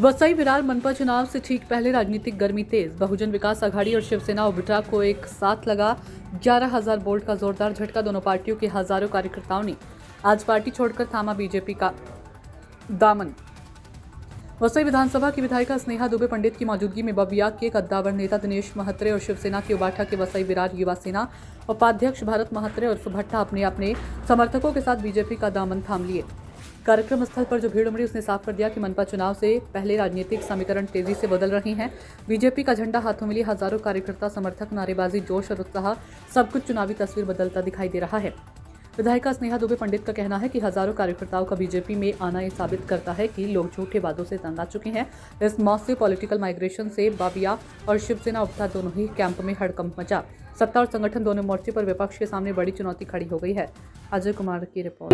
वसई विरार मनपा चुनाव से ठीक पहले राजनीतिक गर्मी तेज। बहुजन विकास आघाड़ी और शिवसेना उबटा को एक साथ लगा 11,000 वोल्ट का जोरदार झटका। दोनों पार्टियों के हजारों कार्यकर्ताओं ने आज पार्टी छोड़कर थामा बीजेपी का दामन। वसई विधानसभा की विधायिका स्नेहा दुबे पंडित की मौजूदगी में बबिया के कद्दावर नेता दिनेश महत्रे और शिवसेना के उबाटा के वसई विरार युवा सेना उपाध्यक्ष भारत महत्रे और भट्टा अपने अपने समर्थकों के साथ बीजेपी का दामन थाम लिए। कार्यक्रम स्थल पर जो भीड़ उमड़ी उसने साफ कर दिया कि मनपा चुनाव से पहले राजनीतिक समीकरण तेजी से बदल रहे हैं। बीजेपी का झंडा हाथों में लिए हजारों कार्यकर्ता, समर्थक, नारेबाजी, जोश और उत्साह, सब कुछ चुनावी तस्वीर बदलता दिखाई दे रहा है। विधायिका स्नेहा दुबे पंडित का कहना है कि हजारों कार्यकर्ताओं का बीजेपी में आना ये साबित करता है कि लोग झूठे वादों से तंग आ चुके हैं। इस मौत से पॉलिटिकल माइग्रेशन से बाबिया और शिवसेना उबटा दोनों ही कैंप में हड़कंप मचा। सत्ता और संगठन दोनों मोर्चे पर विपक्ष के सामने बड़ी चुनौती खड़ी हो गई है। अजय कुमार की रिपोर्ट।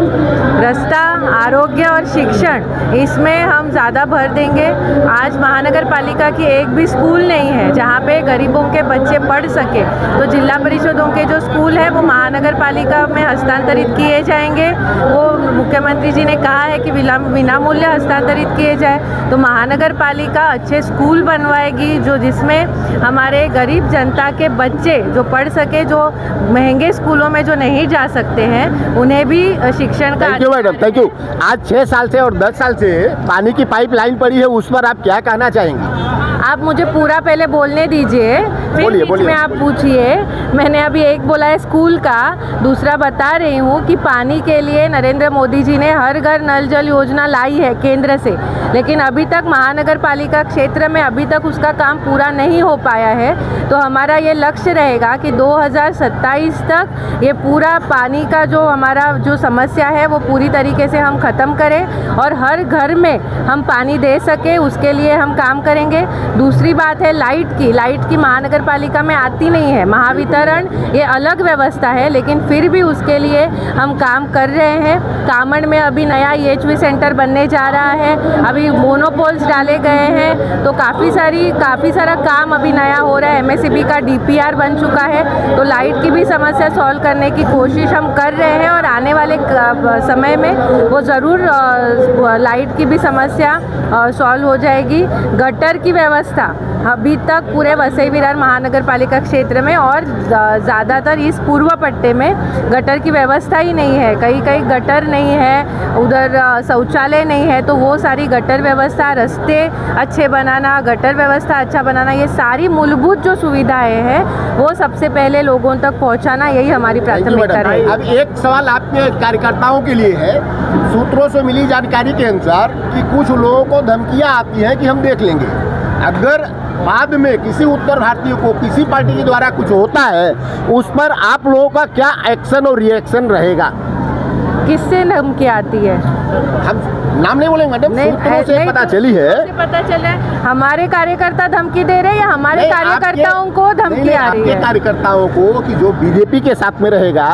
रास्ता, आरोग्य और शिक्षण, इसमें हम ज़्यादा भर देंगे। आज महानगर पालिका की एक भी स्कूल नहीं है जहाँ पे गरीबों के बच्चे पढ़ सके, तो जिला परिषदों के जो स्कूल है वो महानगर पालिका में हस्तांतरित किए जाएंगे। वो मुख्यमंत्री जी ने कहा है कि विनामूल्य हस्तांतरित किए जाए। तो महानगर पालिका अच्छे स्कूल बनवाएगी जो जिसमें हमारे गरीब जनता के बच्चे जो पढ़ सके, जो महंगे स्कूलों में जो नहीं जा सकते हैं उन्हें भी शिक्षण का। Thank you madam, thank you. आज 6 साल से और 10 साल से पानी की पाइपलाइन पड़ी है, उस पर आप क्या कहना चाहेंगे? आप मुझे पूरा पहले बोलने दीजिए, फिर बीच में आप पूछिए। मैंने अभी एक बोला है स्कूल का, दूसरा बता रही हूँ कि पानी के लिए नरेंद्र मोदी जी ने हर घर नल जल योजना लाई है केंद्र से, लेकिन अभी तक महानगर पालिका क्षेत्र में अभी तक उसका काम पूरा नहीं हो पाया है। तो हमारा ये लक्ष्य रहेगा कि 2027 तक ये पूरा पानी का जो हमारा जो समस्या है वो पूरी तरीके से हम ख़त्म करें और हर घर में हम पानी दे सके, उसके लिए हम काम करेंगे। दूसरी बात है लाइट की महानगर पालिका में आती नहीं है। महावितरण ये अलग व्यवस्था है, लेकिन फिर भी उसके लिए हम काम कर रहे हैं। कामड़ में अभी नया EHV सेंटर बनने जा रहा है, अभी मोनोपोल्स डाले गए हैं, तो काफ़ी सारा काम अभी नया हो रहा है। MSCB का DPR बन चुका है, तो लाइट की भी समस्या सॉल्व करने की कोशिश हम कर रहे हैं और आने वाले समय में वो ज़रूर लाइट की भी समस्या सॉल्व हो जाएगी। गटर की व्यवस्था अभी तक पूरे वसई विरार महानगर पालिका क्षेत्र में और ज़्यादातर इस पूर्व पट्टे में गटर की व्यवस्था ही नहीं है। कहीं गटर नहीं है, उधर शौचालय नहीं है, तो वो सारी गटर व्यवस्था, रास्ते अच्छे बनाना, गटर व्यवस्था अच्छा बनाना, ये सारी मूलभूत जो सुविधाएं हैं वो सबसे पहले लोगों तक पहुंचाना, यही हमारी प्राथमिकता रहेगी। अब एक सवाल आपके कार्यकर्ताओं के लिए है। सूत्रों से मिली जानकारी के अनुसार कि कुछ लोगों को धमकियां आती हैं कि हम देख लेंगे, अगर बाद में किसी उत्तर भारतीय को किसी पार्टी के द्वारा कुछ होता है उस पर आप लोगों का क्या एक्शन और रिएक्शन रहेगा? किससे धमकी आती है? हम नाम नहीं बोलेंगे मैडम, सूत्रों से पता चली है। पता चला है हमारे कार्यकर्ता धमकी दे रहे हैं या हमारे कार्यकर्ताओं को धमकी आ रही है? आपके कार्यकर्ताओं को कि जो बीजेपी के साथ में रहेगा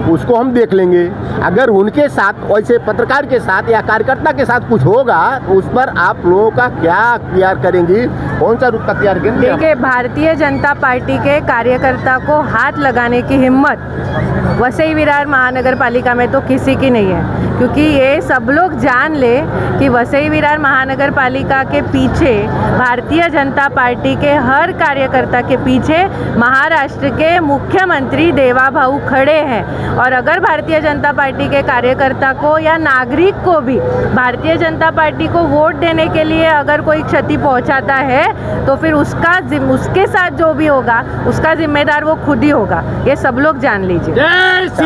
उसको हम देख लेंगे, अगर उनके साथ वैसे पत्रकार के साथ या कार्यकर्ता के साथ कुछ होगा तो उस पर आप लोगों का क्या तैयार करेंगी, कौन सा रुख तैयार करेंगे? देखिए, भारतीय जनता पार्टी के कार्यकर्ता को हाथ लगाने की हिम्मत वसई विरार महानगर पालिका में तो किसी की नहीं है, क्योंकि ये सब लोग जान ले कि वसई विरार महानगर पालिका के पीछे, भारतीय जनता पार्टी के हर कार्यकर्ता के पीछे महाराष्ट्र के मुख्यमंत्री देवाभाऊ खड़े हैं। और अगर भारतीय जनता पार्टी के कार्यकर्ता को या नागरिक को भी भारतीय जनता पार्टी को वोट देने के लिए अगर कोई क्षति पहुंचाता है तो फिर उसके साथ जो भी होगा उसका जिम्मेदार वो खुद ही होगा, ये सब लोग जान लीजिए।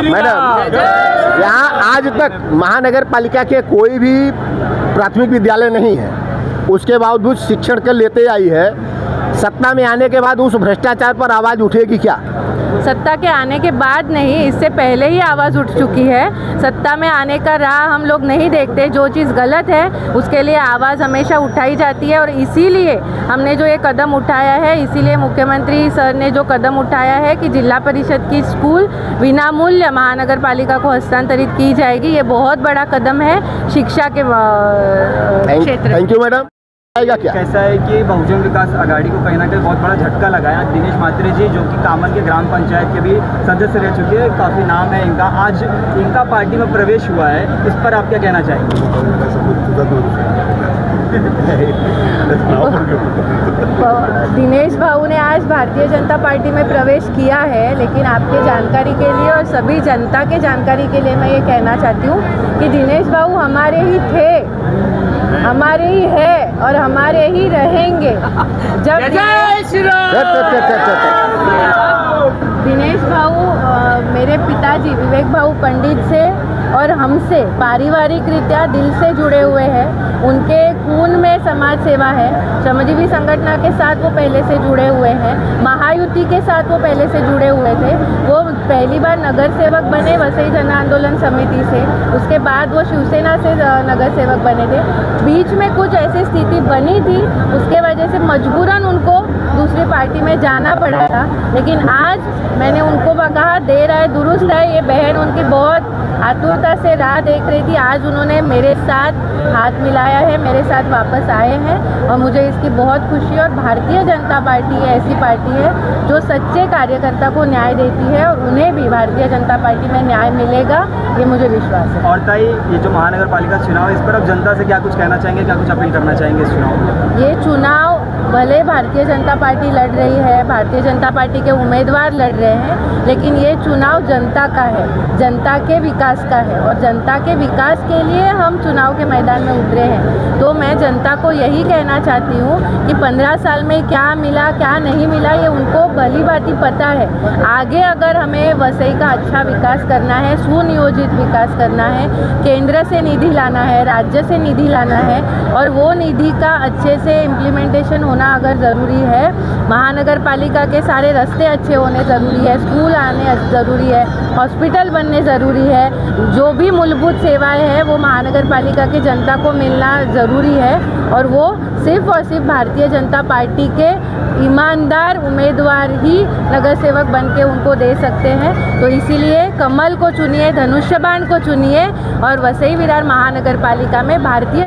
मैडम, यहाँ आज तक महानगर पालिका के कोई भी प्राथमिक विद्यालय नहीं है, उसके बावजूद शिक्षण कर लेते आई है। सत्ता में आने के बाद उस भ्रष्टाचार पर आवाज़ उठेगी क्या? सत्ता के आने के बाद नहीं, इससे पहले ही आवाज़ उठ चुकी है। सत्ता में आने का राह हम लोग नहीं देखते, जो चीज़ गलत है उसके लिए आवाज़ हमेशा उठाई जाती है। और इसीलिए हमने जो ये कदम उठाया है, इसीलिए मुख्यमंत्री सर ने जो कदम उठाया है कि जिला परिषद की स्कूल विनामूल्य महानगर पालिका को हस्तांतरित की जाएगी, ये बहुत बड़ा कदम है शिक्षा के क्षेत्र। Thank you madam. कैसा है कि बहुजन विकास आघाड़ी को कहीं ना कहीं बहुत बड़ा झटका लगाया। दिनेश महत्रे जी जो कि कामड़ के ग्राम पंचायत के भी सदस्य रह चुके हैं, काफ़ी नाम है इनका, आज इनका पार्टी में प्रवेश हुआ है, इस पर आप क्या कहना चाहेंगे? दिनेश भाऊ ने आज भारतीय जनता पार्टी में प्रवेश किया है, लेकिन आपके जानकारी के लिए और सभी जनता के जानकारी के लिए मैं ये कहना चाहती हूँ कि दिनेश भाऊ हमारे ही थे, हमारे ही है और हमारे ही रहेंगे। जब दिनेश भाऊ मेरे पिताजी विवेक भाऊ पंडित से और हमसे पारिवारिक रीत्या दिल से जुड़े हुए हैं। उनके खून में समाज सेवा है। श्रमजीवी संगठन के साथ वो पहले से जुड़े हुए हैं, महायुति के साथ वो पहले से जुड़े हुए थे। वो पहली बार नगर सेवक बने वसई जन आंदोलन समिति से, उसके बाद वो शिवसेना से नगर सेवक बने थे। बीच में कुछ ऐसी स्थिति बनी थी, उसके वजह से मजबूरन उनको दूसरी पार्टी में जाना पड़ा था। लेकिन आज मैंने उनको कहा देर है दुरुस्त है, ये बहन उनकी बहुत आतुरता से राह देख रही थी। आज उन्होंने मेरे साथ हाथ मिलाया है, मेरे साथ वापस आए हैं और मुझे इसकी बहुत खुशी है। और भारतीय जनता पार्टी ऐसी पार्टी है जो सच्चे कार्यकर्ता को न्याय देती है और उन्हें भी भारतीय जनता पार्टी में न्याय मिलेगा, ये मुझे विश्वास है। और ताई, ये जो महानगर पालिका चुनाव है, इस पर अब जनता से क्या कुछ कहना चाहेंगे, क्या कुछ अपील करना चाहेंगे इस चुनाव में? ये चुनाव भले भारतीय जनता पार्टी लड़ रही है, भारतीय जनता पार्टी के उम्मीदवार लड़ रहे हैं, लेकिन ये चुनाव जनता का है, जनता के विकास का है और जनता के विकास के लिए हम चुनाव के मैदान में उतरे हैं। तो मैं जनता को यही कहना चाहती हूँ कि 15 साल में क्या मिला क्या नहीं मिला ये उनको भली भांति पता है। आगे अगर हमें वसई का अच्छा विकास करना है, सुनियोजित विकास करना है, केंद्र से निधि लाना है, राज्य से निधि लाना है और वो निधि का अच्छे से इम्प्लीमेंटेशन होना अगर ज़रूरी है, महानगर पालिका के सारे रास्ते अच्छे होने ज़रूरी है, स्कूल आने ज़रूरी है, हॉस्पिटल बनने ज़रूरी है, जो भी मूलभूत सेवाएं हैं वो महानगर पालिका के जनता को मिलना ज़रूरी है और वो सिर्फ और सिर्फ भारतीय जनता पार्टी के ईमानदार उम्मीदवार ही नगर सेवक बन के उनको दे सकते हैं। तो इसीलिए कमल को चुनिए, धनुष्यबाण को चुनिए और वसई विरार महानगर पालिका में भारतीय